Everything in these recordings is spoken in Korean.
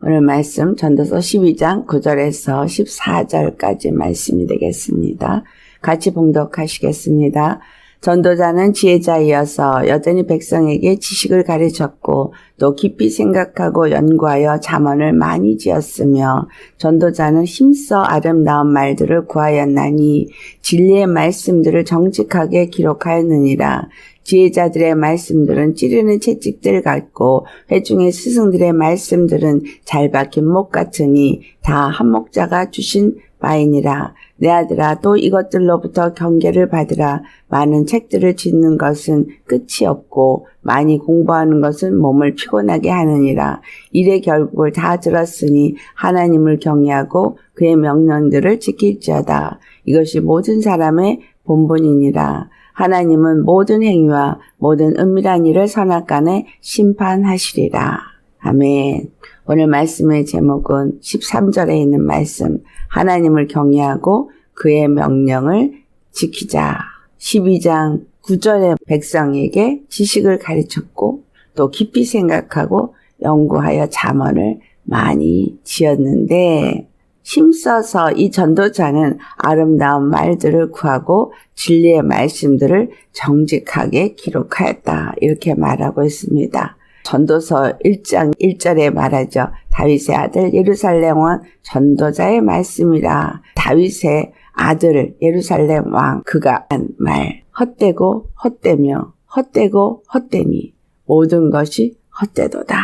오늘 말씀 전도서 12장 9절에서 14절까지 말씀이 되겠습니다. 같이 봉독하시겠습니다. 전도자는 지혜자이어서 여전히 백성에게 지식을 가르쳤고 또 깊이 생각하고 연구하여 잠언을 많이 지었으며 전도자는 힘써 아름다운 말들을 구하였나니 진리의 말씀들을 정직하게 기록하였느니라. 지혜자들의 말씀들은 찌르는 채찍들 같고 회중의 스승들의 말씀들은 잘 박힌 목 같으니 다 한 목자가 주신 바이니라. 내 아들아, 또 이것들로부터 경계를 받으라. 많은 책들을 짓는 것은 끝이 없고 많이 공부하는 것은 몸을 피곤하게 하느니라. 일의 결국을 다 들었으니 하나님을 경외하고 그의 명령들을 지킬지어다. 이것이 모든 사람의 본분이니라. 하나님은 모든 행위와 모든 은밀한 일을 선악간에 심판하시리라. 아멘. 오늘 말씀의 제목은 13절에 있는 말씀, 하나님을 경외하고 그의 명령을 지키자. 12장 9절에 백성에게 지식을 가르쳤고 또 깊이 생각하고 연구하여 잠언을 많이 지었는데, 힘써서 이 전도자는 아름다운 말들을 구하고 진리의 말씀들을 정직하게 기록하였다. 이렇게 말하고 있습니다. 전도서 1장 1절에 말하죠. 다윗의 아들 예루살렘 왕 전도자의 말씀이라. 다윗의 아들 예루살렘 왕 그가 한 말, 헛되고 헛되며 헛되고 헛되니 모든 것이 헛되도다.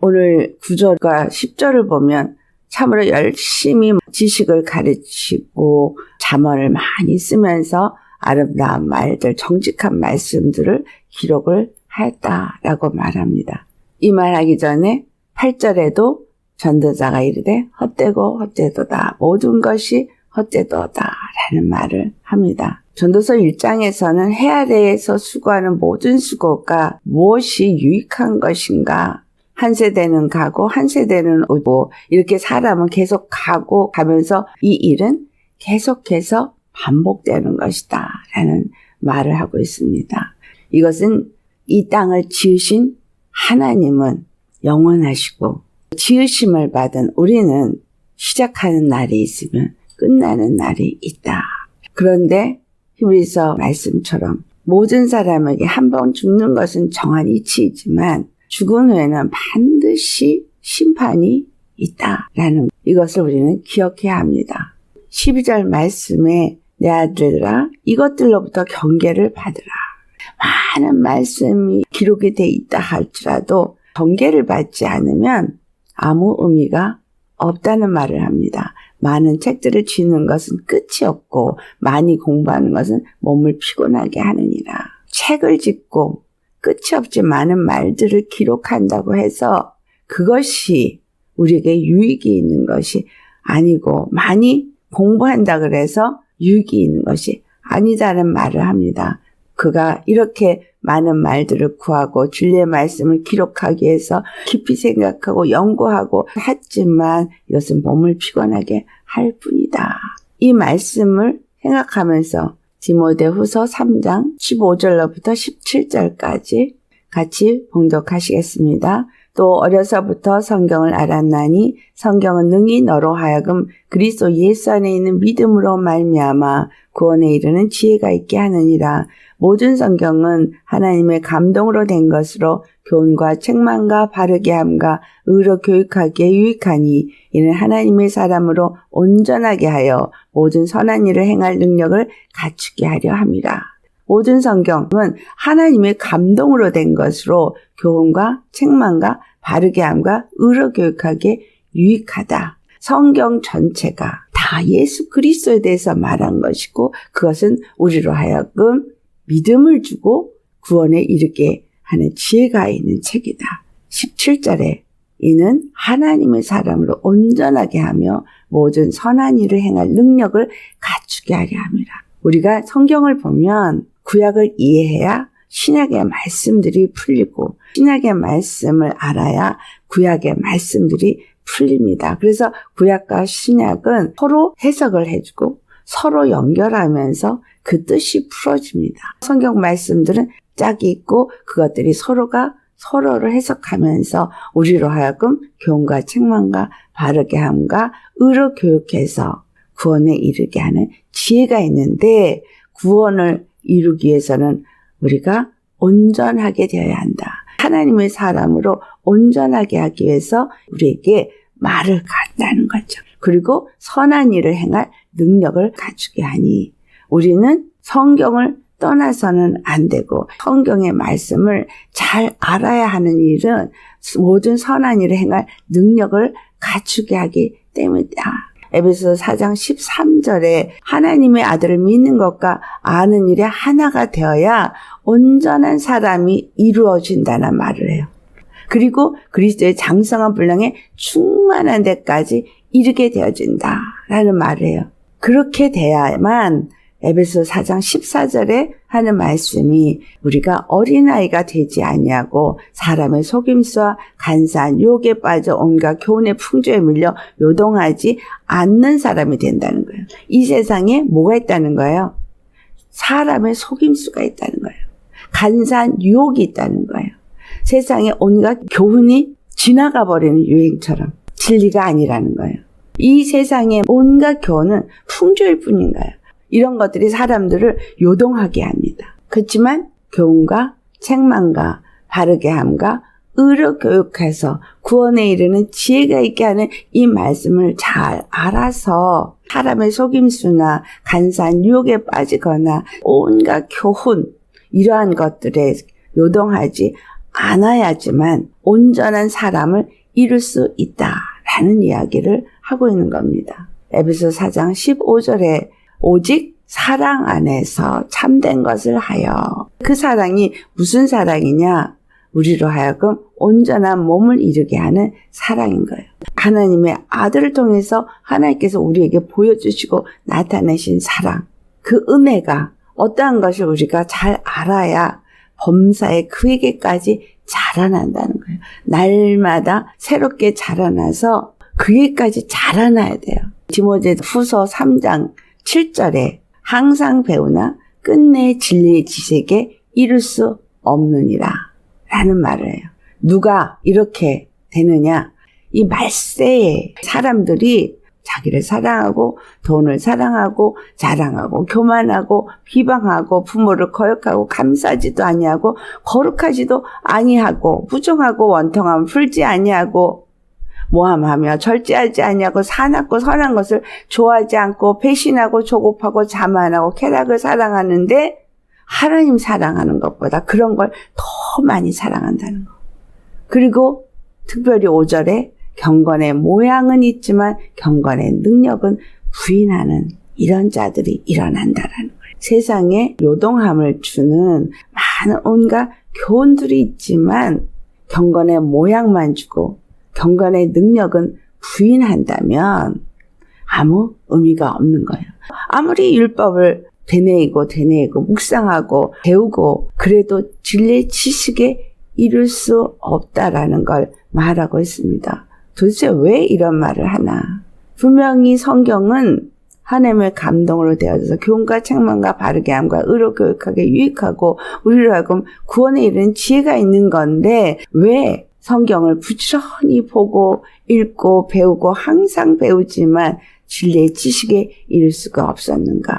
오늘 9절과 10절을 보면 참으로 열심히 지식을 가르치고 잠언을 많이 쓰면서 아름다운 말들, 정직한 말씀들을 기록을 하였다라고 말합니다. 이 말하기 전에 8절에도 전도자가 이르되 헛되고 헛되도다. 모든 것이 헛되도다 라는 말을 합니다. 전도서 1장에서는 해 아래에서 수고하는 모든 수고가 무엇이 유익한 것인가, 한 세대는 가고 한 세대는 오고 이렇게 사람은 계속 가고 가면서 이 일은 계속해서 반복되는 것이다 라는 말을 하고 있습니다. 이것은 이 땅을 지으신 하나님은 영원하시고 지으심을 받은 우리는 시작하는 날이 있으면 끝나는 날이 있다. 그런데 히브리서 말씀처럼 모든 사람에게 한 번 죽는 것은 정한 이치이지만 죽은 후에는 반드시 심판이 있다라는 이것을 우리는 기억해야 합니다. 12절 말씀에 내 아들아 이것들로부터 경계를 받으라. 많은 말씀이 기록이 돼 있다 할지라도 경계를 받지 않으면 아무 의미가 없다는 말을 합니다. 많은 책들을 짓는 것은 끝이 없고 많이 공부하는 것은 몸을 피곤하게 하느니라. 책을 짓고 끝이 없지 많은 말들을 기록한다고 해서 그것이 우리에게 유익이 있는 것이 아니고 많이 공부한다 그래서 유익이 있는 것이 아니다는 말을 합니다. 그가 이렇게 많은 말들을 구하고 진리의 말씀을 기록하기 위해서 깊이 생각하고 연구하고 했지만 이것은 몸을 피곤하게 할 뿐이다. 이 말씀을 생각하면서 디모데후서 3장 15절로부터 17절까지 같이 봉독하시겠습니다. 또 어려서부터 성경을 알았나니 성경은 능히 너로 하여금 그리스도 예수 안에 있는 믿음으로 말미암아 구원에 이르는 지혜가 있게 하느니라. 모든 성경은 하나님의 감동으로 된 것으로 교훈과 책망과 바르게 함과 의로 교육하기에 유익하니 이는 하나님의 사람으로 온전하게 하여 모든 선한 일을 행할 능력을 갖추게 하려 함이라. 모든 성경은 하나님의 감동으로 된 것으로 교훈과 책망과 바르게 함과 의로 교육하기에 유익하다. 성경 전체가 다 예수 그리스도에 대해서 말한 것이고 그것은 우리로 하여금 믿음을 주고 구원에 이르게 하는 지혜가 있는 책이다. 17절에 이는 하나님의 사람으로 온전하게 하며 모든 선한 일을 행할 능력을 갖추게 하려 함이라. 우리가 성경을 보면 구약을 이해해야 신약의 말씀들이 풀리고 신약의 말씀을 알아야 구약의 말씀들이 풀립니다. 그래서 구약과 신약은 서로 해석을 해주고 서로 연결하면서 그 뜻이 풀어집니다. 성경 말씀들은 짝이 있고 그것들이 서로가 서로를 해석하면서 우리로 하여금 교훈과 책망과 바르게 함과 의로 교육해서 구원에 이르게 하는 지혜가 있는데, 구원을 이루기 위해서는 우리가 온전하게 되어야 한다. 하나님의 사람으로 온전하게 하기 위해서 우리에게 말을 갖다는 거죠. 그리고 선한 일을 행할 능력을 갖추게 하니, 우리는 성경을 떠나서는 안 되고 성경의 말씀을 잘 알아야 하는 일은 모든 선한 일을 행할 능력을 갖추게 하기 때문이다. 에베소서 4장 13절에 하나님의 아들을 믿는 것과 아는 일에 하나가 되어야 온전한 사람이 이루어진다는 말을 해요. 그리고 그리스도의 장성한 분량에 충만한 데까지 이르게 되어진다라는 말을 해요. 그렇게 돼야만 에베소 4장 14절에 하는 말씀이 우리가 어린아이가 되지 아니하고 사람의 속임수와 간사한 유혹에 빠져 온갖 교훈의 풍조에 밀려 요동하지 않는 사람이 된다는 거예요. 이 세상에 뭐가 있다는 거예요? 사람의 속임수가 있다는 거예요. 간사한 유혹이 있다는 거예요. 세상에 온갖 교훈이 지나가 버리는 유행처럼 진리가 아니라는 거예요. 이 세상에 온갖 교훈은 풍조일 뿐인 거예요. 이런 것들이 사람들을 요동하게 합니다. 그렇지만 교훈과 책망과 바르게 함과 의로 교육해서 구원에 이르는 지혜가 있게 하는 이 말씀을 잘 알아서 사람의 속임수나 간사한 유혹에 빠지거나 온갖 교훈, 이러한 것들에 요동하지 않아야지만 온전한 사람을 이룰 수 있다라는 이야기를 하고 있는 겁니다. 에베소 4장 15절에 오직 사랑 안에서 참된 것을 하여, 그 사랑이 무슨 사랑이냐? 우리로 하여금 온전한 몸을 이루게 하는 사랑인 거예요. 하나님의 아들을 통해서 하나님께서 우리에게 보여주시고 나타내신 사랑, 그 은혜가 어떠한 것을 우리가 잘 알아야 범사에 그에게까지 자라난다는 거예요. 날마다 새롭게 자라나서 그에게까지 자라나야 돼요. 디모데후서 3장 7절에 항상 배우나 끝내 진리의 지식에 이룰 수 없느니라 라는 말을 해요. 누가 이렇게 되느냐? 이 말세에 사람들이 자기를 사랑하고 돈을 사랑하고 자랑하고 교만하고 비방하고 부모를 거역하고 감사하지도 아니하고 거룩하지도 아니하고 부정하고 원통함을 풀지 아니하고 모함하며 절제하지 아니하고 사납고 선한 것을 좋아하지 않고 배신하고 조급하고 자만하고 쾌락을 사랑하는데, 하나님 사랑하는 것보다 그런 걸 더 많이 사랑한다는 거. 그리고 특별히 5절에 경건의 모양은 있지만 경건의 능력은 부인하는 이런 자들이 일어난다라는 거예요. 세상에 요동함을 주는 많은 온갖 교훈들이 있지만 경건의 모양만 주고 경건의 능력은 부인한다면 아무 의미가 없는 거예요. 아무리 율법을 되뇌이고 묵상하고 배우고 그래도 진리의 지식에 이룰 수 없다라는 걸 말하고 있습니다. 도대체 왜 이런 말을 하나? 분명히 성경은 하나님의 감동으로 되어져서 교훈과 책망과 바르게 함과 의로 교육하게 유익하고 우리로 하여금 구원에 이르는 지혜가 있는 건데, 왜 성경을 부지런히 보고 읽고 배우고 항상 배우지만 진리의 지식에 이를 수가 없었는가?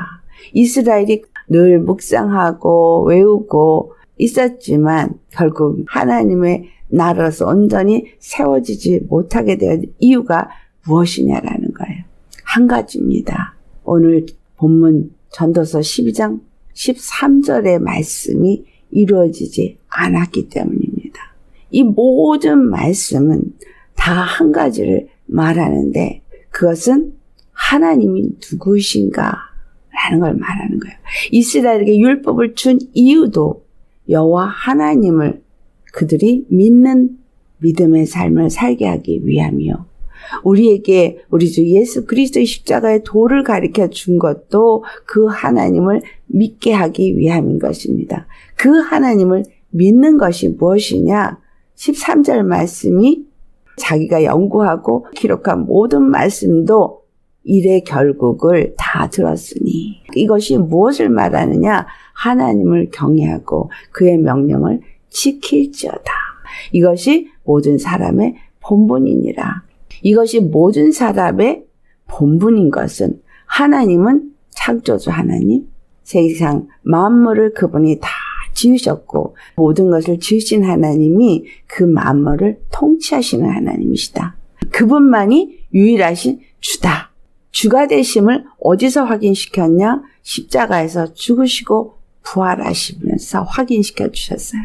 이스라엘이 늘 묵상하고 외우고 있었지만 결국 하나님의 나라로서 온전히 세워지지 못하게 된 이유가 무엇이냐라는 거예요. 한 가지입니다. 오늘 본문 전도서 12장 13절의 말씀이 이루어지지 않았기 때문입니다. 이 모든 말씀은 다 한 가지를 말하는데, 그것은 하나님이 누구신가 라는 걸 말하는 거예요. 이스라엘에게 율법을 준 이유도 여호와 하나님을 그들이 믿는 믿음의 삶을 살게 하기 위함이요. 우리에게 우리 주 예수 그리스도의 십자가의 도를 가르쳐 준 것도 그 하나님을 믿게 하기 위함인 것입니다. 그 하나님을 믿는 것이 무엇이냐? 13절 말씀이 자기가 연구하고 기록한 모든 말씀도 일의 결국을 다 들었으니, 이것이 무엇을 말하느냐? 하나님을 경외하고 그의 명령을 지킬지어다. 이것이 모든 사람의 본분이니라. 이것이 모든 사람의 본분인 것은 하나님은 창조주 하나님, 세상 만물을 그분이 다 지으셨고 모든 것을 지으신 하나님이 그 만물을 통치하시는 하나님이시다. 그분만이 유일하신 주다. 주가 되심을 어디서 확인시켰냐? 십자가에서 죽으시고 부활하시면서 확인시켜 주셨어요.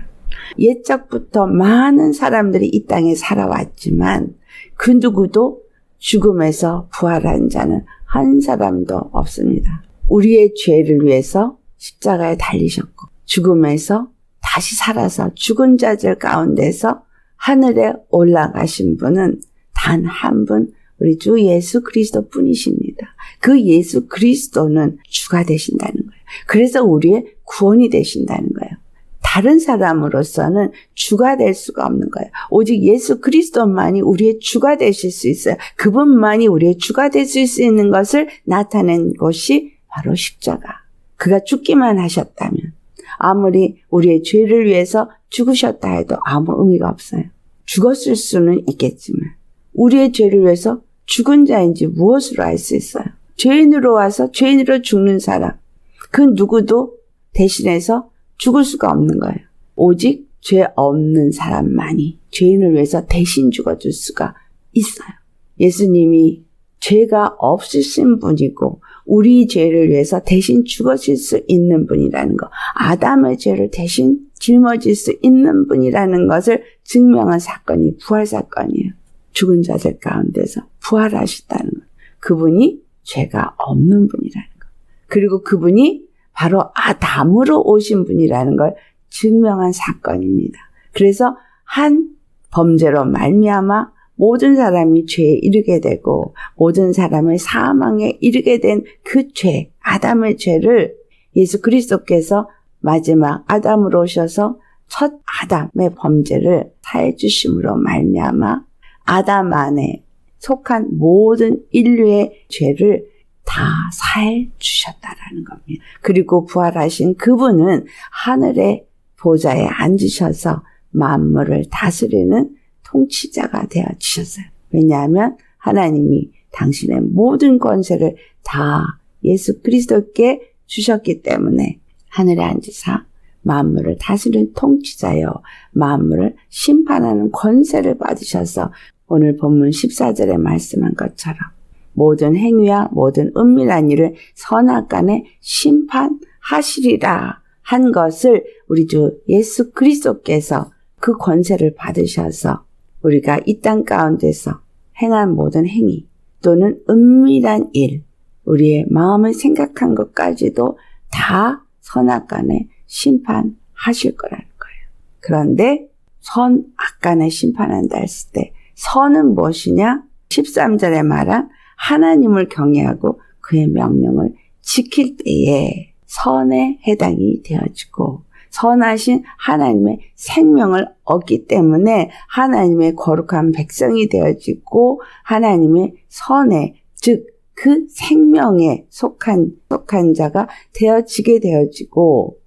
옛적부터 많은 사람들이 이 땅에 살아왔지만 그 누구도 죽음에서 부활한 자는 한 사람도 없습니다. 우리의 죄를 위해서 십자가에 달리셨고 죽음에서 다시 살아서 죽은 자들 가운데서 하늘에 올라가신 분은 단 한 분, 우리 주 예수 그리스도 뿐이십니다. 그 예수 그리스도는 주가 되신다는 거예요. 그래서 우리의 구원이 되신다는 거예요. 다른 사람으로서는 주가 될 수가 없는 거예요. 오직 예수 그리스도만이 우리의 주가 되실 수 있어요. 그분만이 우리의 주가 되실 수 있는 것을 나타낸 것이 바로 십자가. 그가 죽기만 하셨다면 아무리 우리의 죄를 위해서 죽으셨다 해도 아무 의미가 없어요. 죽었을 수는 있겠지만 우리의 죄를 위해서 죽은 자인지 무엇으로 알 수 있어요? 죄인으로 와서 죄인으로 죽는 사람, 그 누구도 대신해서 죽을 수가 없는 거예요. 오직 죄 없는 사람만이 죄인을 위해서 대신 죽어줄 수가 있어요. 예수님이 죄가 없으신 분이고 우리 죄를 위해서 대신 죽어질 수 있는 분이라는 것, 아담의 죄를 대신 짊어질 수 있는 분이라는 것을 증명한 사건이 부활 사건이에요. 죽은 자들 가운데서 부활하셨다는 것, 그분이 죄가 없는 분이라는 것, 그리고 그분이 바로 아담으로 오신 분이라는 걸 증명한 사건입니다. 그래서 한 범죄로 말미암아 모든 사람이 죄에 이르게 되고 모든 사람의 사망에 이르게 된 그 죄, 아담의 죄를 예수 그리스도께서 마지막 아담으로 오셔서 첫 아담의 범죄를 사해 주심으로 말미암아 아담 안에 속한 모든 인류의 죄를 다 사해 주셨다라는 겁니다. 그리고 부활하신 그분은 하늘의 보좌에 앉으셔서 만물을 다스리는 통치자가 되어주셨어요. 왜냐하면 하나님이 당신의 모든 권세를 다 예수 그리스도께 주셨기 때문에 하늘에 앉으사 만물을 다스리는 통치자여 만물을 심판하는 권세를 받으셔서 오늘 본문 14절에 말씀한 것처럼 모든 행위와 모든 은밀한 일을 선악간에 심판하시리라 한 것을 우리 주 예수 그리스도께서 그 권세를 받으셔서 우리가 이 땅 가운데서 행한 모든 행위 또는 은밀한 일, 우리의 마음을 생각한 것까지도 다 선악간에 심판하실 거라는 거예요. 그런데 선악간에 심판한다 했을 때 선은 무엇이냐? 13절에 말한 하나님을 경외하고 그의 명령을 지킬 때에 선에 해당이 되어지고 선하신 하나님의 생명을 얻기 때문에 하나님의 거룩한 백성이 되어지고 하나님의 선에 즉 그 생명에 속한 자가 되어지게 되어지고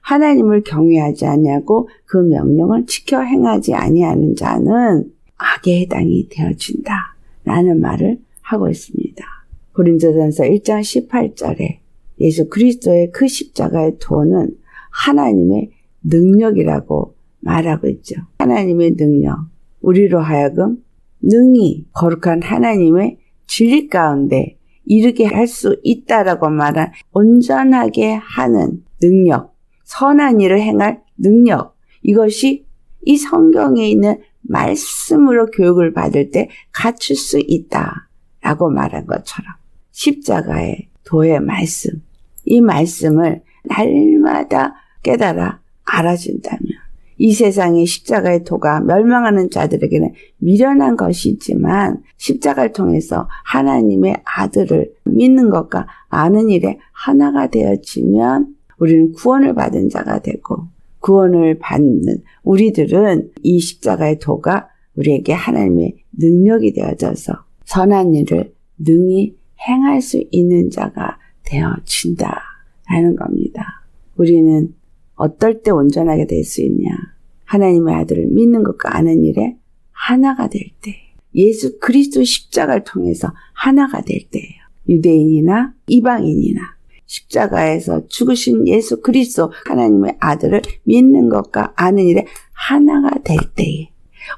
하나님을 경외하지 아니하고 그 명령을 지켜 행하지 아니하는 자는 악에 해당이 되어진다 라는 말을 하고 있습니다. 고린도전서 1장 18절에 예수 그리스도의 그 십자가의 도는 하나님의 능력이라고 말하고 있죠. 하나님의 능력, 우리로 하여금 능히 거룩한 하나님의 진리 가운데 이르게 할 수 있다라고 말한 온전하게 하는 능력, 선한 일을 행할 능력, 이것이 이 성경에 있는 말씀으로 교육을 받을 때 갖출 수 있다라고 말한 것처럼 십자가의 도의 말씀, 이 말씀을 날마다 깨달아 알아준다면 이 세상의 십자가의 도가 멸망하는 자들에게는 미련한 것이지만 십자가를 통해서 하나님의 아들을 믿는 것과 아는 일에 하나가 되어지면 우리는 구원을 받은 자가 되고 구원을 받는 우리들은 이 십자가의 도가 우리에게 하나님의 능력이 되어져서 선한 일을 능히 행할 수 있는 자가 되어진다라는 겁니다. 우리는 어떨 때 온전하게 될 수 있냐? 하나님의 아들을 믿는 것과 아는 일에 하나가 될 때, 예수 그리스도 십자가를 통해서 하나가 될 때예요. 유대인이나 이방인이나 십자가에서 죽으신 예수 그리스도 하나님의 아들을 믿는 것과 아는 일에 하나가 될 때에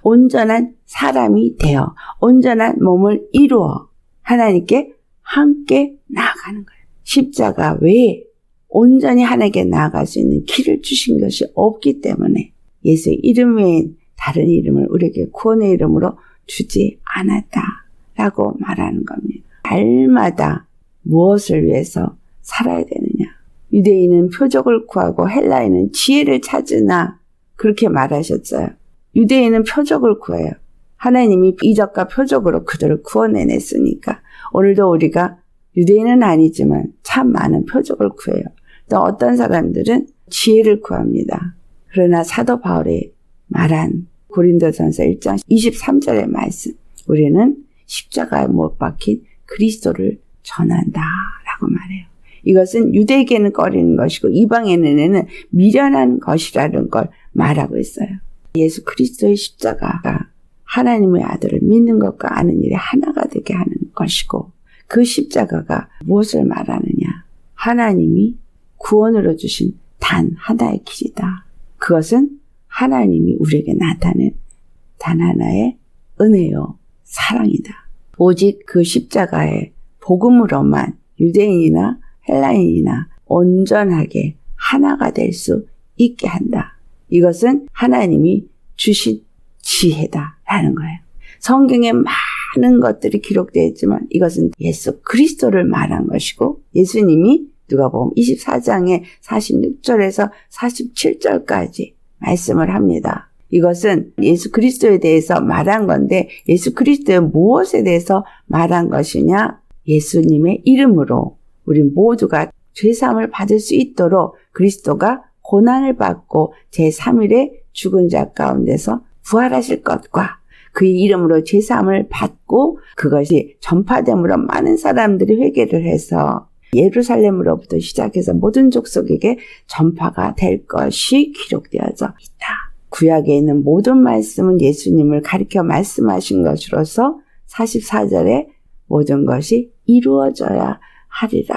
온전한 사람이 되어 온전한 몸을 이루어 하나님께 함께 나아가는 거예요. 십자가 외에 온전히 하나님께 나아갈 수 있는 길을 주신 것이 없기 때문에 예수의 이름 외엔 다른 이름을 우리에게 구원의 이름으로 주지 않았다라고 말하는 겁니다. 날마다 무엇을 위해서 살아야 되느냐. 유대인은 표적을 구하고 헬라인은 지혜를 찾으나 그렇게 말하셨어요. 유대인은 표적을 구해요. 하나님이 이적과 표적으로 그들을 구원해냈으니까 오늘도 우리가 유대인은 아니지만 참 많은 표적을 구해요. 또 어떤 사람들은 지혜를 구합니다. 그러나 사도 바울이 말한 고린도전서 1장 23절의 말씀, 우리는 십자가에 못 박힌 그리스도를 전한다라고 말해요. 이것은 유대에게는 꺼리는 것이고 이방인에게는 미련한 것이라는 걸 말하고 있어요. 예수 그리스도의 십자가가 하나님의 아들을 믿는 것과 아는 일에 하나가 되게 하는 것이고 그 십자가가 무엇을 말하느냐. 하나님이 구원으로 주신 단 하나의 길이다. 그것은 하나님이 우리에게 나타낸 단 하나의 은혜요 사랑이다. 오직 그 십자가의 복음으로만 유대인이나 헬라인이나 온전하게 하나가 될 수 있게 한다. 이것은 하나님이 주신 지혜다라는 거예요. 성경에 많은 것들이 기록되어 있지만 이것은 예수 그리스도를 말한 것이고 예수님이 누가복음 24장의 46절에서 47절까지 말씀을 합니다. 이것은 예수 그리스도에 대해서 말한 건데 예수 그리스도의 무엇에 대해서 말한 것이냐? 예수님의 이름으로 우리 모두가 죄사함을 받을 수 있도록 그리스도가 고난을 받고 제3일에 죽은 자 가운데서 부활하실 것과 그의 이름으로 죄사함을 받고 그것이 전파됨으로 많은 사람들이 회개를 해서 예루살렘으로부터 시작해서 모든 족속에게 전파가 될 것이 기록되어져 있다. 구약에 있는 모든 말씀은 예수님을 가리켜 말씀하신 것으로서 44절에 모든 것이 이루어져야 하리라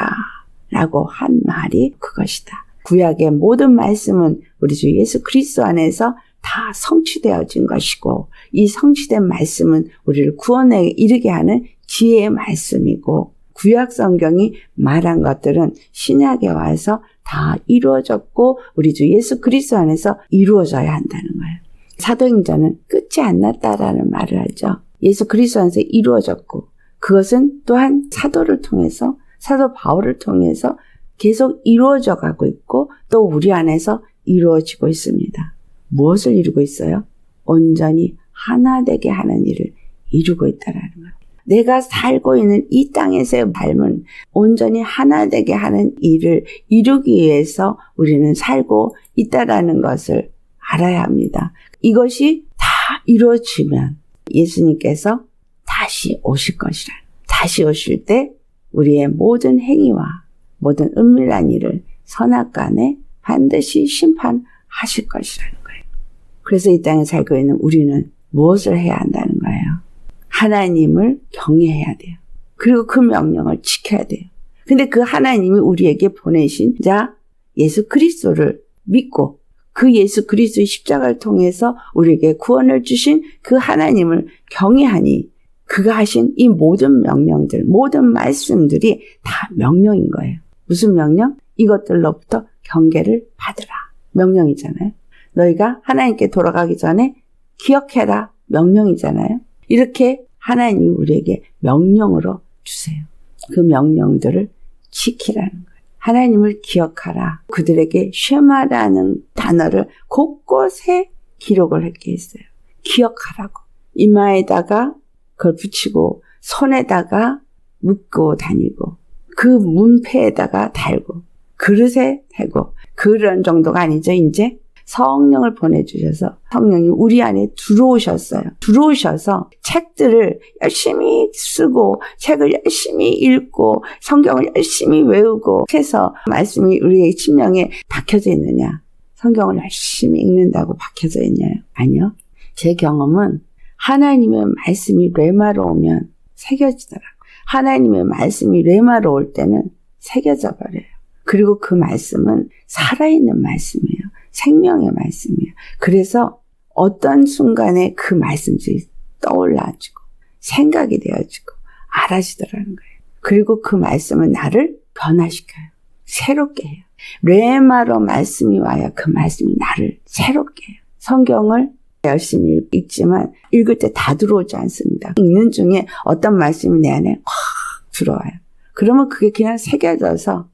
라고 한 말이 그것이다. 구약의 모든 말씀은 우리 주 예수 그리스도 안에서 다 성취되어진 것이고 이 성취된 말씀은 우리를 구원에 이르게 하는 지혜의 말씀이고 구약 성경이 말한 것들은 신약에 와서 다 이루어졌고 우리 주 예수 그리스도 안에서 이루어져야 한다는 거예요. 사도행전은 끝이 안 났다라는 말을 하죠. 예수 그리스도 안에서 이루어졌고 그것은 또한 사도를 통해서 사도 바울을 통해서 계속 이루어져 가고 있고 또 우리 안에서 이루어지고 있습니다. 무엇을 이루고 있어요? 온전히 하나 되게 하는 일을 이루고 있다라는 거예요. 내가 살고 있는 이 땅에서의 삶은 온전히 하나 되게 하는 일을 이루기 위해서 우리는 살고 있다라는 것을 알아야 합니다. 이것이 다 이루어지면 예수님께서 다시 오실 것이라. 다시 오실 때 우리의 모든 행위와 모든 은밀한 일을 선악간에 반드시 심판하실 것이라는 거예요. 그래서 이 땅에 살고 있는 우리는 무엇을 해야 한다는 거예요? 하나님을 경외해야 돼요. 그리고 그 명령을 지켜야 돼요. 근데 그 하나님이 우리에게 보내신 자 예수 그리스도를 믿고 그 예수 그리스도의 십자가를 통해서 우리에게 구원을 주신 그 하나님을 경외하니 그가 하신 이 모든 명령들, 모든 말씀들이 다 명령인 거예요. 무슨 명령? 이것들로부터 경계를 받으라. 명령이잖아요. 너희가 하나님께 돌아가기 전에 기억해라. 명령이잖아요. 이렇게 하나님이 우리에게 명령으로 주세요. 그 명령들을 지키라는 거예요. 하나님을 기억하라. 그들에게 쉐마라는 단어를 곳곳에 기록을 했게 했어요. 기억하라고. 이마에다가 그걸 붙이고 손에다가 묶고 다니고 그 문패에다가 달고 그릇에 대고 그런 정도가 아니죠. 이제 성령을 보내주셔서 성령이 우리 안에 들어오셨어요. 들어오셔서 책들을 열심히 쓰고 책을 열심히 읽고 성경을 열심히 외우고 해서 말씀이 우리의 심령에 박혀져 있느냐. 성경을 열심히 읽는다고 박혀져 있냐요? 아니요. 제 경험은 하나님의 말씀이 레마로 오면 새겨지더라고요. 하나님의 말씀이 레마로 올 때는 새겨져 버려요. 그리고 그 말씀은 살아있는 말씀이에요. 생명의 말씀이에요. 그래서 어떤 순간에 그 말씀들이 떠올라지고 생각이 되어지고 알아지더라는 거예요. 그리고 그 말씀은 나를 변화시켜요. 새롭게 해요. 레마로 말씀이 와야 그 말씀이 나를 새롭게 해요. 성경을 열심히 읽지만 읽을 때 다 들어오지 않습니다. 읽는 중에 어떤 말씀이 내 안에 확 들어와요. 그러면 그게 그냥 새겨져서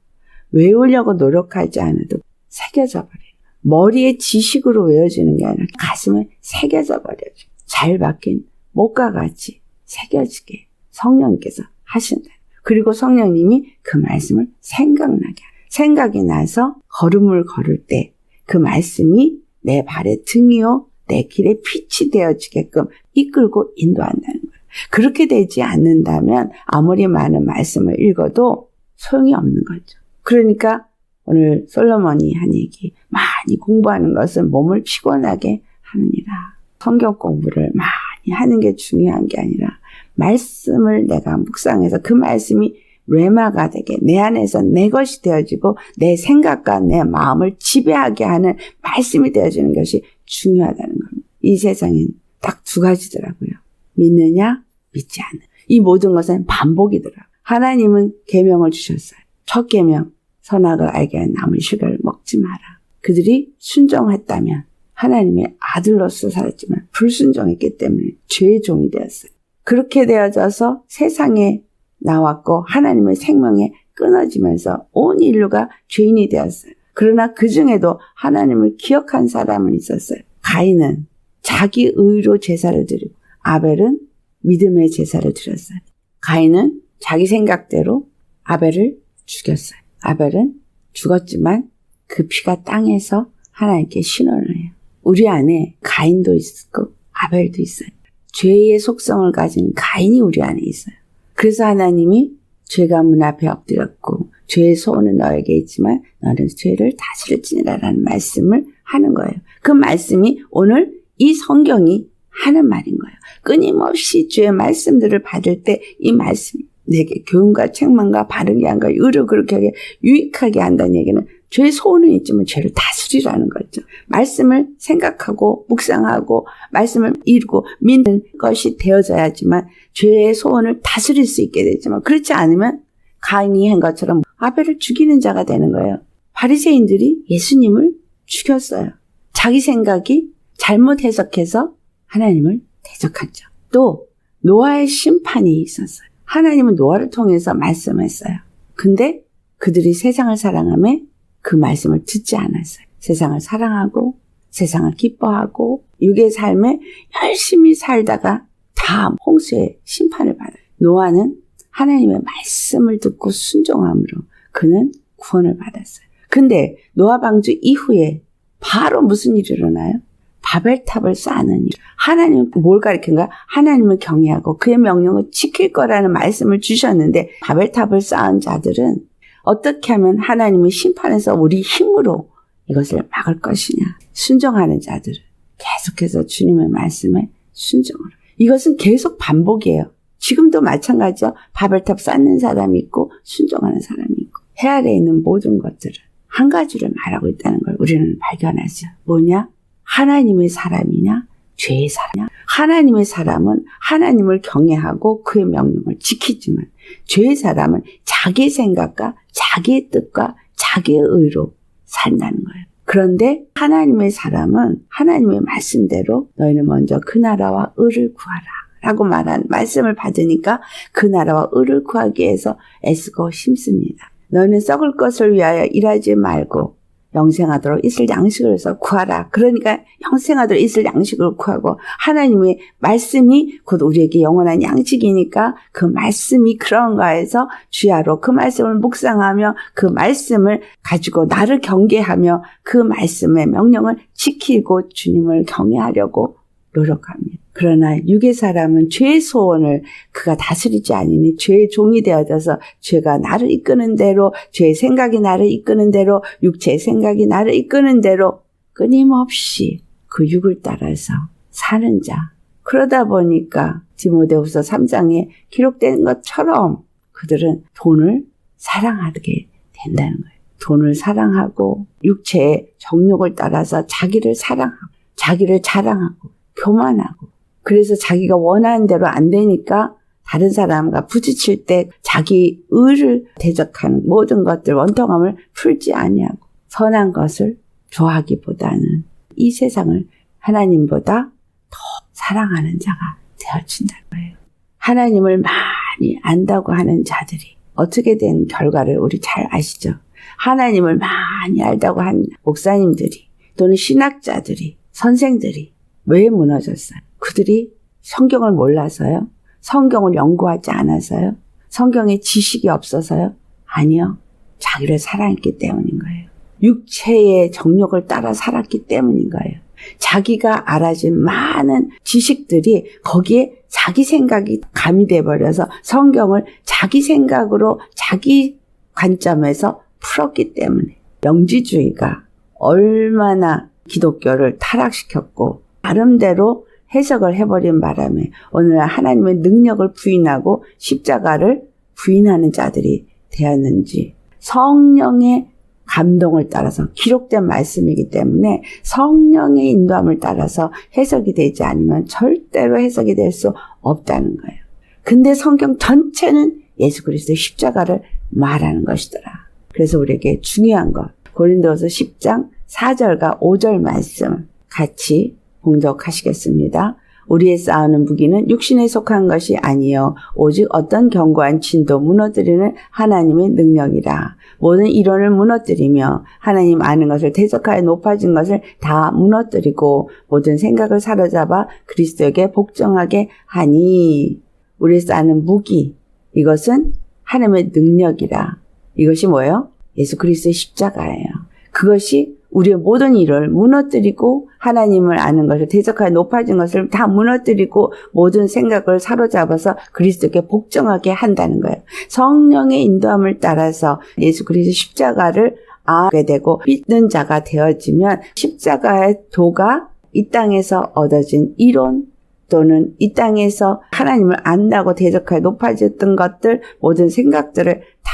외우려고 노력하지 않아도 새겨져 버려요. 머리에 지식으로 외워지는 게 아니라 가슴에 새겨져 버려요. 잘 박힌 못과 같이 새겨지게 성령님께서 하신다. 그리고 성령님이 그 말씀을 생각나게 해요. 생각이 나서 걸음을 걸을 때 그 말씀이 내 발의 등이요 내 길에 빛이 되어지게끔 이끌고 인도한다는 거예요. 그렇게 되지 않는다면 아무리 많은 말씀을 읽어도 소용이 없는 거죠. 그러니까 오늘 솔로몬이 한 얘기, 많이 공부하는 것은 몸을 피곤하게 하느니라. 성경 공부를 많이 하는 게 중요한 게 아니라 말씀을 내가 묵상해서 그 말씀이 레마가 되게 내 안에서 내 것이 되어지고 내 생각과 내 마음을 지배하게 하는 말씀이 되어지는 것이 중요하다는 겁니다. 이 세상엔 딱 두 가지더라고요. 믿느냐, 믿지 않는. 이 모든 것은 반복이더라고요. 하나님은 계명을 주셨어요. 첫 계명, 선악을 알게 하는 나무의 실과를 먹지 마라. 그들이 순종했다면 하나님의 아들로서 살았지만 불순종했기 때문에 죄의 종이 되었어요. 그렇게 되어져서 세상에 나왔고 하나님의 생명에 끊어지면서 온 인류가 죄인이 되었어요. 그러나 그 중에도 하나님을 기억한 사람은 있었어요. 가인은 자기 의로 제사를 드리고 아벨은 믿음의 제사를 드렸어요. 가인은 자기 생각대로 아벨을 죽였어요. 아벨은 죽었지만 그 피가 땅에서 하나님께 신원을 해요. 우리 안에 가인도 있고 아벨도 있어요. 죄의 속성을 가진 가인이 우리 안에 있어요. 그래서 하나님이 죄가 문 앞에 엎드렸고 죄의 소원은 너에게 있지만 너는 죄를 다스릴지니라 라는 말씀을 하는 거예요. 그 말씀이 오늘 이 성경이 하는 말인 거예요. 끊임없이 주의 말씀들을 받을 때 이 말씀 내게 교훈과 책망과 바르게 한과 의로 그렇게 하게 유익하게 한다는 얘기는 죄의 소원은 있지만 죄를 다스리라는 거죠. 말씀을 생각하고 묵상하고 말씀을 이루고 믿는 것이 되어져야지만 죄의 소원을 다스릴 수 있게 되지만 그렇지 않으면 가인이 한 것처럼 아벨을 죽이는 자가 되는 거예요. 바리새인들이 예수님을 죽였어요. 자기 생각이 잘못 해석해서 하나님을 대적하죠. 또 노아의 심판이 있었어요. 하나님은 노아를 통해서 말씀했어요. 근데 그들이 세상을 사랑하며 그 말씀을 듣지 않았어요. 세상을 사랑하고 세상을 기뻐하고 육의 삶에 열심히 살다가 다 홍수의 심판을 받아요. 노아는 하나님의 말씀을 듣고 순종함으로 그는 구원을 받았어요. 근데 노아 방주 이후에 바로 무슨 일이 일어나요? 바벨탑을 쌓는 일. 하나님은 뭘 가리킨가? 하나님을 경외하고 그의 명령을 지킬 거라는 말씀을 주셨는데 바벨탑을 쌓은 자들은 어떻게 하면 하나님의 심판에서 우리 힘으로 이것을 막을 것이냐. 순종하는 자들은 계속해서 주님의 말씀에 순종을. 이것은 계속 반복이에요. 지금도 마찬가지죠. 바벨탑 쌓는 사람이 있고 순종하는 사람이 있고 해 아래에 있는 모든 것들은 한 가지를 말하고 있다는 걸 우리는 발견하죠. 뭐냐? 하나님의 사람이냐? 죄의 사람이냐? 하나님의 사람은 하나님을 경외하고 그의 명령을 지키지만 죄의 사람은 자기 생각과 자기의 뜻과 자기의 의로 산다는 거예요. 그런데 하나님의 사람은 하나님의 말씀대로 너희는 먼저 그 나라와 의를 구하라 라고 말한 말씀을 받으니까 그 나라와 의를 구하기 위해서 애쓰고 힘씁니다. 너희는 썩을 것을 위하여 일하지 말고 영생하도록 있을 양식을 구하라. 그러니까 영생하도록 있을 양식을 구하고 하나님의 말씀이 곧 우리에게 영원한 양식이니까 그 말씀이 그런가 해서 주야로 그 말씀을 묵상하며 그 말씀을 가지고 나를 경계하며 그 말씀의 명령을 지키고 주님을 경외하려고 노력합니다. 그러나 육의 사람은 죄의 소원을 그가 다스리지 않으니 죄의 종이 되어져서 죄가 나를 이끄는 대로 죄의 생각이 나를 이끄는 대로 육체의 생각이 나를 이끄는 대로 끊임없이 그 육을 따라서 사는 자. 그러다 보니까 디모데후서 3장에 기록된 것처럼 그들은 돈을 사랑하게 된다는 거예요. 돈을 사랑하고 육체의 정욕을 따라서 자기를 사랑하고 자기를 자랑하고 교만하고, 그래서 자기가 원하는 대로 안 되니까 다른 사람과 부딪힐 때 자기 의를 대적하는 모든 것들, 원통함을 풀지 아니하고 선한 것을 좋아하기보다는 이 세상을 하나님보다 더 사랑하는 자가 되어진다는 거예요. 하나님을 많이 안다고 하는 자들이 어떻게 된 결과를 우리 잘 아시죠? 하나님을 많이 알다고 한 목사님들이 또는 신학자들이, 선생들이 왜 무너졌어요? 그들이 성경을 몰라서요? 성경을 연구하지 않아서요? 성경에 지식이 없어서요? 아니요. 자기를 사랑했기 때문인 거예요. 육체의 정욕을 따라 살았기 때문인 거예요. 자기가 알아진 많은 지식들이 거기에 자기 생각이 가미돼 버려서 성경을 자기 생각으로 자기 관점에서 풀었기 때문에 영지주의가 얼마나 기독교를 타락시켰고 나름대로 해석을 해버린 바람에 오늘날 하나님의 능력을 부인하고 십자가를 부인하는 자들이 되었는지, 성령의 감동을 따라서 기록된 말씀이기 때문에 성령의 인도함을 따라서 해석이 되지 않으면 절대로 해석이 될 수 없다는 거예요. 근데 성경 전체는 예수 그리스도의 십자가를 말하는 것이더라. 그래서 우리에게 중요한 것, 고린도서 10장 4절과 5절 말씀 같이 봉독하시겠습니다. 우리의 싸우는 무기는 육신에 속한 것이 아니요 오직 어떤 견고한 진도 무너뜨리는 하나님의 능력이라. 모든 이론을 무너뜨리며 하나님 아는 것을 대적하여 높아진 것을 다 무너뜨리고 모든 생각을 사로잡아 그리스도에게 복종하게 하니. 우리의 싸우는 무기, 이것은 하나님의 능력이라. 이것이 뭐예요? 예수 그리스도의 십자가예요. 그것이 우리의 모든 일을 무너뜨리고 하나님을 아는 것을 대적하여 높아진 것을 다 무너뜨리고 모든 생각을 사로잡아서 그리스도께 복종하게 한다는 거예요. 성령의 인도함을 따라서 예수 그리스도 십자가를 알게 되고 믿는 자가 되어지면 십자가의 도가 이 땅에서 얻어진 이론 또는 이 땅에서 하나님을 안다고 대적하여 높아졌던 것들, 모든 생각들을 다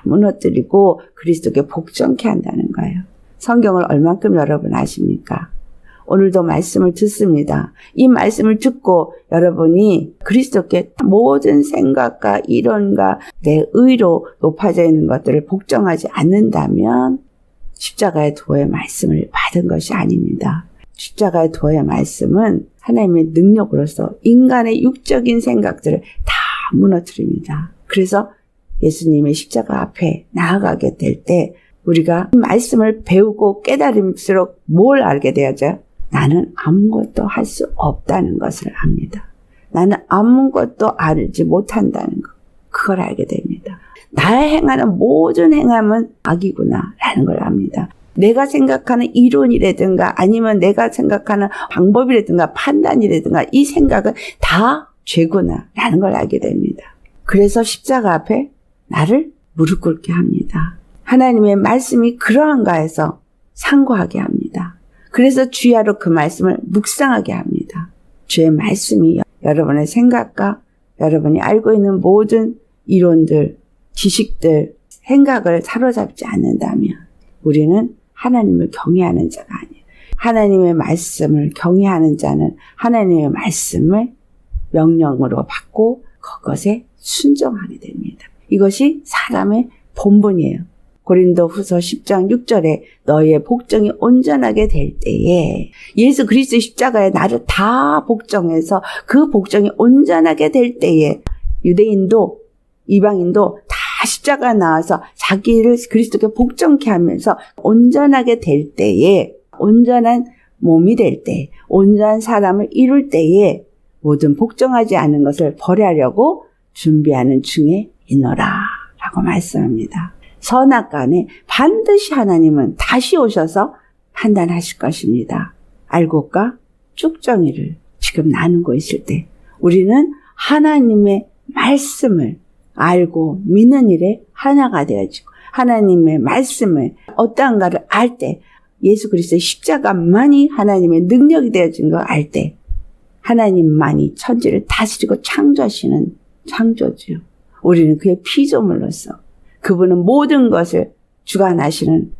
무너뜨리고 그리스도께 복종케 한다는 거예요. 성경을 얼만큼 여러분 아십니까? 오늘도 말씀을 듣습니다. 이 말씀을 듣고 여러분이 그리스도께 모든 생각과 이론과 내 의로 높아져 있는 것들을 복종하지 않는다면 십자가의 도의 말씀을 받은 것이 아닙니다. 십자가의 도의 말씀은 하나님의 능력으로서 인간의 육적인 생각들을 다 무너뜨립니다. 그래서 예수님의 십자가 앞에 나아가게 될 때 우리가 말씀을 배우고 깨달을수록 뭘 알게 되어져요? 나는 아무것도 할 수 없다는 것을 압니다. 나는 아무것도 알지 못한다는 것. 그걸 알게 됩니다. 나의 행하는 모든 행함은 악이구나 라는 걸 압니다. 내가 생각하는 이론이라든가 아니면 내가 생각하는 방법이라든가 판단이라든가 이 생각은 다 죄구나 라는 걸 알게 됩니다. 그래서 십자가 앞에 나를 무릎 꿇게 합니다. 하나님의 말씀이 그러한가 해서 상고하게 합니다. 그래서 주야로 그 말씀을 묵상하게 합니다. 주의 말씀이 여러분의 생각과 여러분이 알고 있는 모든 이론들, 지식들, 생각을 사로잡지 않는다면 우리는 하나님을 경외하는 자가 아니에요. 하나님의 말씀을 경외하는 자는 하나님의 말씀을 명령으로 받고 그것에 순종하게 됩니다. 이것이 사람의 본분이에요. 고린도후서 10장 6절에 너희의 복종이 온전하게 될 때에 예수 그리스도의 십자가에 나를 다 복종해서 그 복종이 온전하게 될 때에 유대인도 이방인도 다 십자가 나와서 자기를 그리스도께 복종케 하면서 온전하게 될 때에, 온전한 몸이 될 때, 온전한 사람을 이룰 때에 모든 복종하지 않은 것을 버리려고 준비하는 중에 있노라 라고 말씀합니다. 선악간에 반드시 하나님은 다시 오셔서 판단하실 것입니다. 알곡과 쭉정이를 지금 나누고 있을 때 우리는 하나님의 말씀을 알고 믿는 일에 하나가 되어지고 하나님의 말씀을 어떠한가를 알 때 예수 그리스도의 십자가만이 하나님의 능력이 되어진 거 알 때 하나님만이 천지를 다스리고 창조하시는 창조주요. 우리는 그의 피조물로서 그분은 모든 것을 주관하시는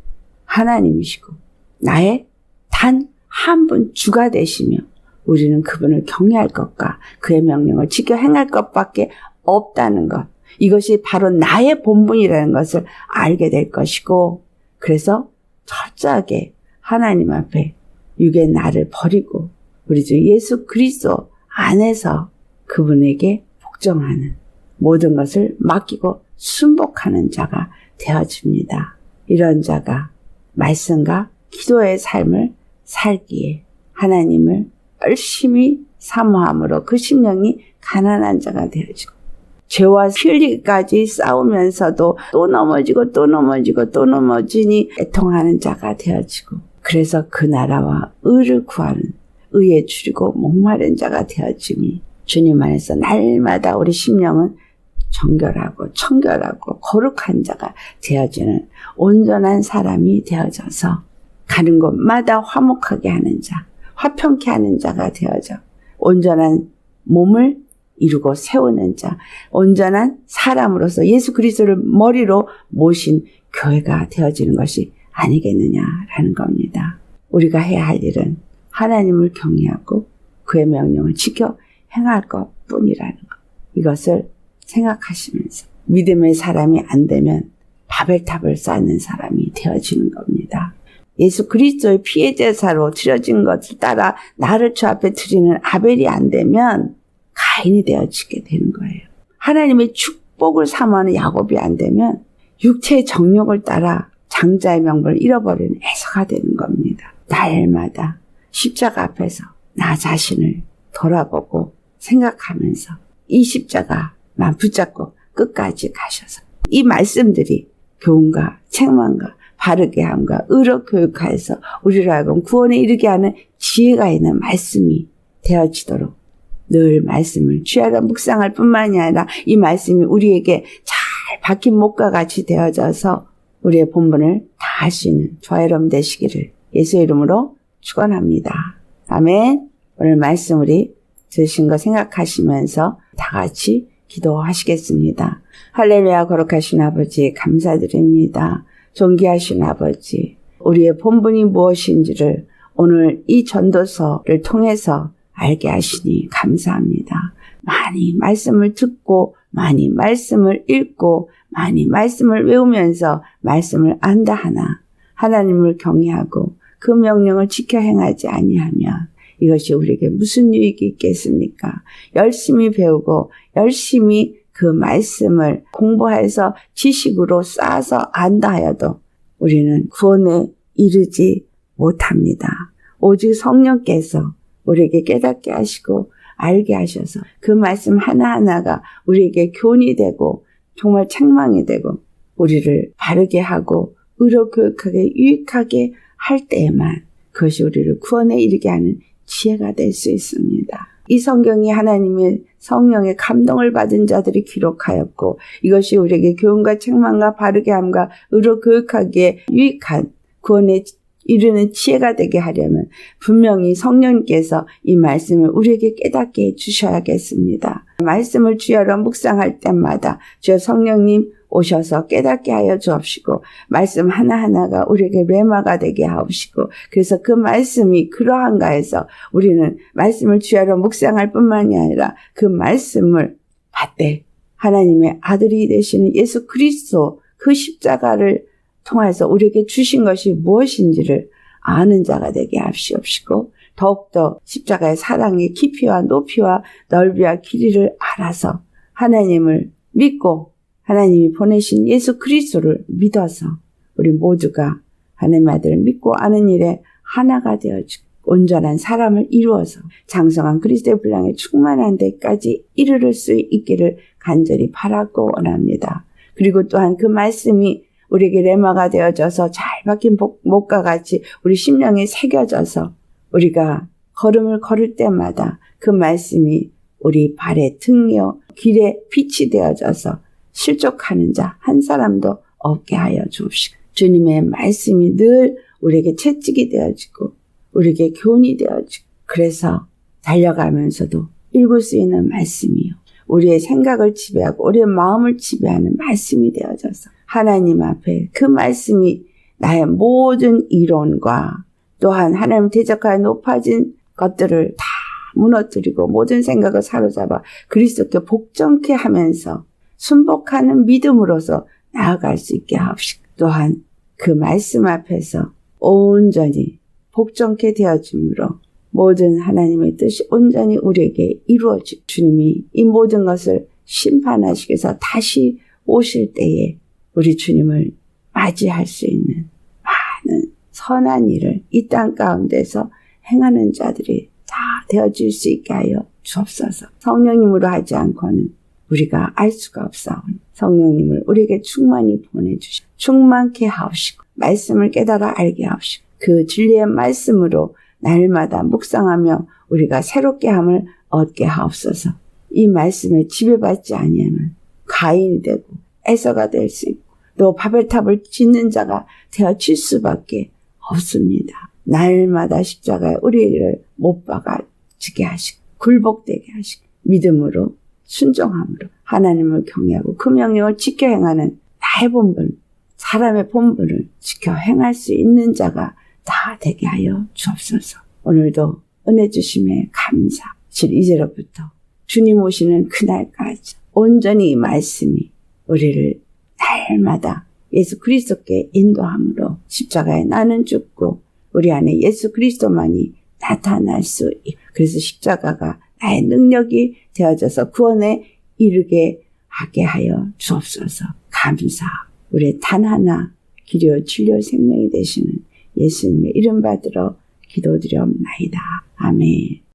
하나님이시고 나의 단 한 분 주가 되시며 우리는 그분을 경외할 것과 그의 명령을 지켜 행할 것밖에 없다는 것. 이것이 바로 나의 본분이라는 것을 알게 될 것이고 그래서 철저하게 하나님 앞에 육의 나를 버리고 우리 주 예수 그리스도 안에서 그분에게 복종하는 모든 것을 맡기고 순복하는 자가 되어집니다. 이런 자가 말씀과 기도의 삶을 살기에 하나님을 열심히 사모함으로 그 심령이 가난한 자가 되어지고 죄와 피 흘리기까지 싸우면서도 또 넘어지고 또 넘어지고 또 넘어지니 애통하는 자가 되어지고 그래서 그 나라와 의를 구하는 의에 줄이고 목마른 자가 되어지니 주님 안에서 날마다 우리 심령은 정결하고 청결하고 거룩한 자가 되어지는 온전한 사람이 되어져서 가는 곳마다 화목하게 하는 자, 화평케 하는 자가 되어져 온전한 몸을 이루고 세우는 자, 온전한 사람으로서 예수 그리스도를 머리로 모신 교회가 되어지는 것이 아니겠느냐라는 겁니다. 우리가 해야 할 일은 하나님을 경외하고 그의 명령을 지켜 행할 것뿐이라는 것. 이것을 생각하시면서 믿음의 사람이 안 되면 바벨탑을 쌓는 사람이 되어지는 겁니다. 예수 그리스도의 피의 제사로 드려진 것을 따라 나를 주 앞에 드리는 아벨이 안 되면 가인이 되어지게 되는 거예요. 하나님의 축복을 사모하는 야곱이 안 되면 육체의 정욕을 따라 장자의 명분을 잃어버리는 에서가 되는 겁니다. 날마다 십자가 앞에서 나 자신을 돌아보고 생각하면서 이 십자가만 붙잡고 끝까지 가셔서 이 말씀들이 교훈과 책망과 바르게 함과 의로 교육하여서 우리를 하여금 구원에 이르게 하는 지혜가 있는 말씀이 되어지도록 늘 말씀을 주야로 묵상할 뿐만이 아니라 이 말씀이 우리에게 잘 박힌 목과 같이 되어져서 우리의 본분을 다 할 수 있는 저와 여러분 되시기를 예수의 이름으로 축원합니다. 아멘. 오늘 말씀 우리 들으신 거 생각하시면서 다 같이 기도하시겠습니다. 할렐루야. 거룩하신 아버지 감사드립니다. 존귀하신 아버지, 우리의 본분이 무엇인지를 오늘 이 전도서를 통해서 알게 하시니 감사합니다. 많이 말씀을 듣고 많이 말씀을 읽고 많이 말씀을 외우면서 말씀을 안다 하나 하나님을 경외하고 그 명령을 지켜 행하지 아니하면 이것이 우리에게 무슨 유익이 있겠습니까? 열심히 배우고 열심히 그 말씀을 공부해서 지식으로 쌓아서 안다 하여도 우리는 구원에 이르지 못합니다. 오직 성령께서 우리에게 깨닫게 하시고 알게 하셔서 그 말씀 하나하나가 우리에게 교훈이 되고 정말 책망이 되고 우리를 바르게 하고 의로 교육하게 유익하게 할 때에만 그것이 우리를 구원에 이르게 하는 지혜가 될 수 있습니다. 이 성경이 하나님의 성령의 감동을 받은 자들이 기록하였고 이것이 우리에게 교훈과 책망과 바르게 함과 의로 교육하기에 유익한 구원에 이르는 지혜가 되게 하려면 분명히 성령께서 이 말씀을 우리에게 깨닫게 해주셔야겠습니다. 말씀을 주여로 묵상할 때마다 주여 성령님 오셔서 깨닫게 하여 주옵시고 말씀 하나하나가 우리에게 레마가 되게 하옵시고 그래서 그 말씀이 그러한가 해서 우리는 말씀을 주여로 묵상할 뿐만이 아니라 그 말씀을 받되 하나님의 아들이 되시는 예수 그리스도 그 십자가를 통해서 우리에게 주신 것이 무엇인지를 아는 자가 되게 하시옵시고 더욱더 십자가의 사랑의 깊이와 높이와 넓이와 길이를 알아서 하나님을 믿고 하나님이 보내신 예수 그리스도를 믿어서 우리 모두가 하나님의 아들을 믿고 아는 일에 하나가 되어지고 온전한 사람을 이루어서 장성한 그리스도의 분량에 충만한 데까지 이르를 수 있기를 간절히 바라고 원합니다. 그리고 또한 그 말씀이 우리에게 레마가 되어져서 잘 박힌 목과 같이 우리 심령에 새겨져서 우리가 걸음을 걸을 때마다 그 말씀이 우리 발의 등이요 길에 빛이 되어져서 실족하는 자 한 사람도 없게 하여 주옵시고 주님의 말씀이 늘 우리에게 채찍이 되어지고 우리에게 교훈이 되어지고 그래서 달려가면서도 읽을 수 있는 말씀이요. 우리의 생각을 지배하고 우리의 마음을 지배하는 말씀이 되어져서 하나님 앞에 그 말씀이 나의 모든 이론과 또한 하나님 대적하여 높아진 것들을 다 무너뜨리고 모든 생각을 사로잡아 그리스도께 복종케 하면서 순복하는 믿음으로서 나아갈 수 있게 하옵시고 또한 그 말씀 앞에서 온전히 복종케 되어짐으로 모든 하나님의 뜻이 온전히 우리에게 이루어지고 주님이 이 모든 것을 심판하시기 위해서 다시 오실 때에 우리 주님을 맞이할 수 있는 많은 선한 일을 이 땅 가운데서 행하는 자들이 다 되어질 수 있게 하여 주옵소서. 성령님으로 하지 않고는 우리가 알 수가 없사오니 성령님을 우리에게 충만히 보내주시고 충만케 하옵시고 말씀을 깨달아 알게 하옵시고 그 진리의 말씀으로 날마다 묵상하며 우리가 새롭게 함을 얻게 하옵소서. 이 말씀에 지배받지 아니하면 가인이 되고 에서가 될 수 있고 또 바벨탑을 짓는 자가 되어질 수밖에 없습니다. 날마다 십자가에 우리를 못 박아지게 하시고 굴복되게 하시고 믿음으로 순종함으로 하나님을 경외하고 그 명령을 지켜 행하는 나의 본분, 사람의 본분을 지켜 행할 수 있는 자가 다 되게 하여 주옵소서. 오늘도 은혜 주심에 감사. 2절부터 주님 오시는 그날까지 온전히 이 말씀이 우리를 날마다 예수 그리스도께 인도함으로 십자가에 나는 죽고 우리 안에 예수 그리스도만이 나타날 수 있고 그래서 십자가가 나의 능력이 되어져서 구원에 이르게 하게 하여 주옵소서. 감사. 우리의 단 하나 기료 진료 생명이 되시는 예수님의 이름 받들어 기도드려옵나이다. 아멘.